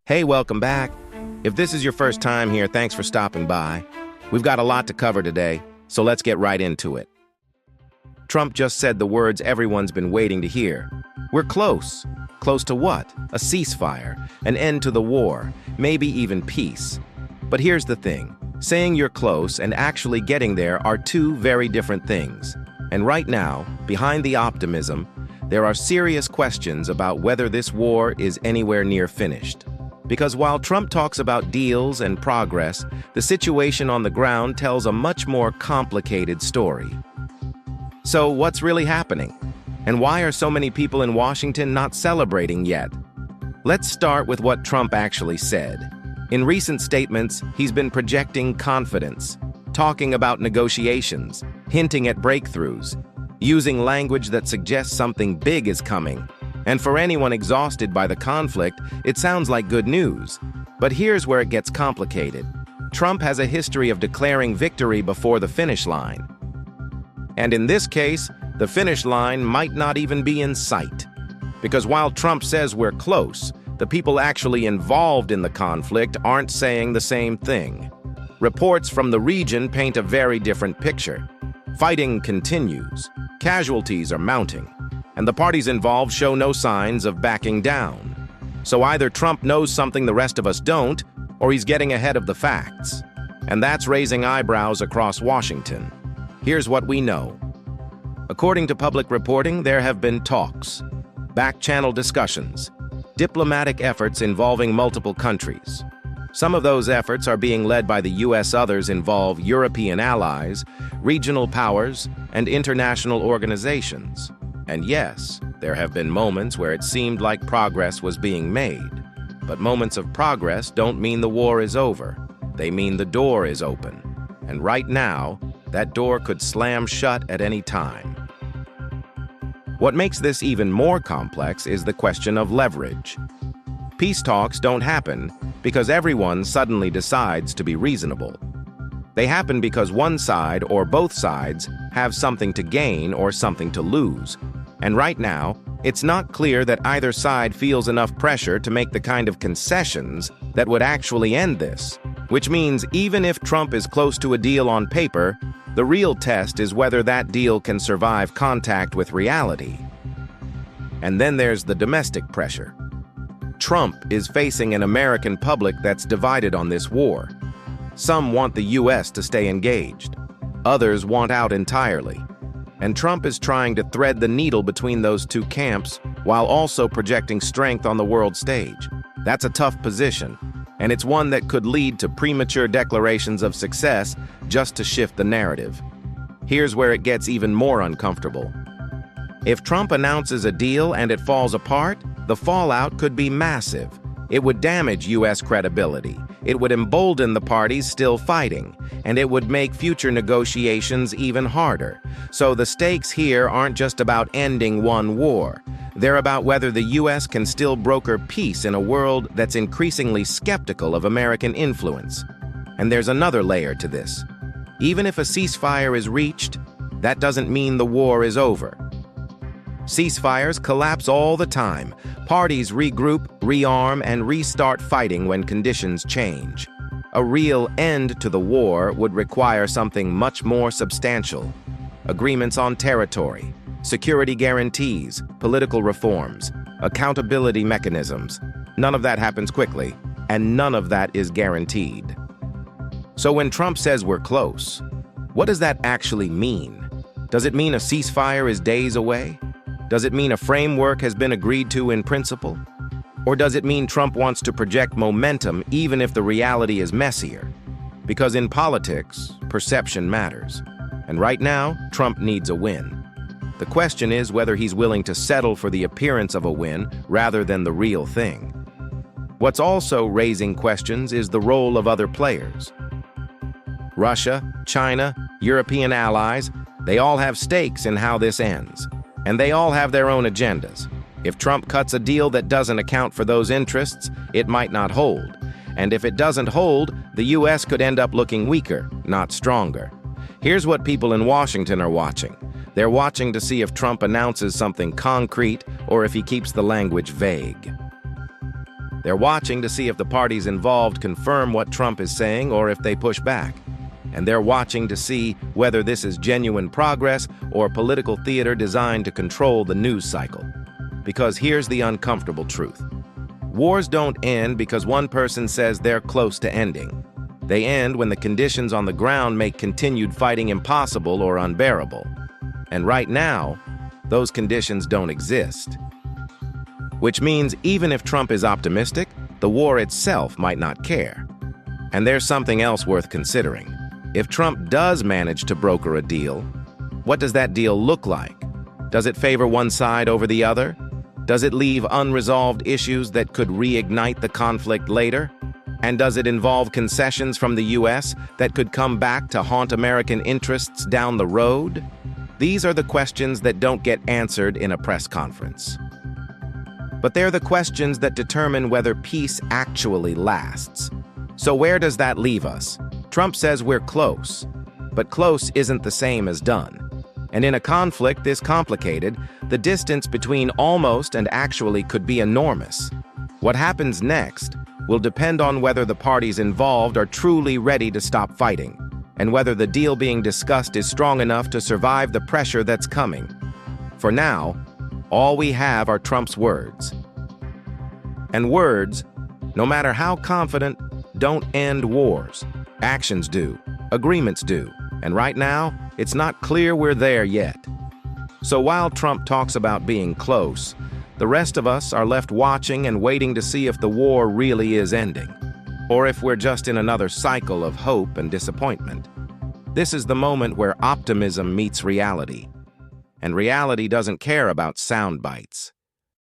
Hey, welcome back. If this is your first time here, thanks for stopping by. We've got a lot to cover today, so let's get right into it. Trump just said the words everyone's been waiting to hear. We're close. Close to what? A ceasefire, an end to the war, maybe even peace. But here's the thing. Saying you're close and actually getting there are two very different things. And right now, behind the optimism, there are serious questions about whether this war is anywhere near finished. Because while Trump talks about deals and progress, the situation on the ground tells a much more complicated story. So what's really happening? And why are so many people in Washington not celebrating yet? Let's start with what Trump actually said. In recent statements, he's been projecting confidence, talking about negotiations, hinting at breakthroughs, using language that suggests something big is coming. And for anyone exhausted by the conflict, it sounds like good news. But here's where it gets complicated. Trump has a history of declaring victory before the finish line. And in this case, the finish line might not even be in sight. Because while Trump says we're close, the people actually involved in the conflict aren't saying the same thing. Reports from the region paint a very different picture. Fighting continues, casualties are mounting, and the parties involved show no signs of backing down. So either Trump knows something the rest of us don't, or he's getting ahead of the facts. And that's raising eyebrows across Washington. Here's what we know. According to public reporting, there have been talks, back-channel discussions, diplomatic efforts involving multiple countries. Some of those efforts are being led by the U.S. Others involve European allies, regional powers, and international organizations. And yes, there have been moments where it seemed like progress was being made. But moments of progress don't mean the war is over. They mean the door is open. And right now, that door could slam shut at any time. What makes this even more complex is the question of leverage. Peace talks don't happen because everyone suddenly decides to be reasonable. They happen because one side or both sides have something to gain or something to lose. And right now, it's not clear that either side feels enough pressure to make the kind of concessions that would actually end this. Which means even if Trump is close to a deal on paper, the real test is whether that deal can survive contact with reality. And then there's the domestic pressure. Trump is facing an American public that's divided on this war. Some want the U.S. to stay engaged. Others want out entirely. And Trump is trying to thread the needle between those two camps while also projecting strength on the world stage. That's a tough position, and it's one that could lead to premature declarations of success just to shift the narrative. Here's where it gets even more uncomfortable. If Trump announces a deal and it falls apart, the fallout could be massive. It would damage U.S. credibility. It would embolden the parties still fighting, and it would make future negotiations even harder. So the stakes here aren't just about ending one war. They're about whether the U.S. can still broker peace in a world that's increasingly skeptical of American influence. And there's another layer to this. Even if a ceasefire is reached, that doesn't mean the war is over. Ceasefires collapse all the time. Parties regroup, rearm, and restart fighting when conditions change. A real end to the war would require something much more substantial. Agreements on territory, security guarantees, political reforms, accountability mechanisms. None of that happens quickly, and none of that is guaranteed. So when Trump says we're close, what does that actually mean? Does it mean a ceasefire is days away? Does it mean a framework has been agreed to in principle? Or does it mean Trump wants to project momentum even if the reality is messier? Because in politics, perception matters. And right now, Trump needs a win. The question is whether he's willing to settle for the appearance of a win rather than the real thing. What's also raising questions is the role of other players. Russia, China, European allies, they all have stakes in how this ends. And they all have their own agendas. If Trump cuts a deal that doesn't account for those interests, it might not hold. And if it doesn't hold, the U.S. could end up looking weaker, not stronger. Here's what people in Washington are watching. They're watching to see if Trump announces something concrete or if he keeps the language vague. They're watching to see if the parties involved confirm what Trump is saying or if they push back. And they're watching to see whether this is genuine progress or political theater designed to control the news cycle. Because here's the uncomfortable truth. Wars don't end because one person says they're close to ending. They end when the conditions on the ground make continued fighting impossible or unbearable. And right now, those conditions don't exist. Which means even if Trump is optimistic, the war itself might not care. And there's something else worth considering. If Trump does manage to broker a deal, what does that deal look like? Does it favor one side over the other? Does it leave unresolved issues that could reignite the conflict later? And does it involve concessions from the U.S. that could come back to haunt American interests down the road? These are the questions that don't get answered in a press conference. But they're the questions that determine whether peace actually lasts. So where does that leave us? Trump says we're close, but close isn't the same as done. And in a conflict this complicated, the distance between almost and actually could be enormous. What happens next will depend on whether the parties involved are truly ready to stop fighting, and whether the deal being discussed is strong enough to survive the pressure that's coming. For now, all we have are Trump's words. And words, no matter how confident, don't end wars. Actions do, agreements do, and right now, it's not clear we're there yet. So while Trump talks about being close, the rest of us are left watching and waiting to see if the war really is ending, or if we're just in another cycle of hope and disappointment. This is the moment where optimism meets reality, and reality doesn't care about sound bites.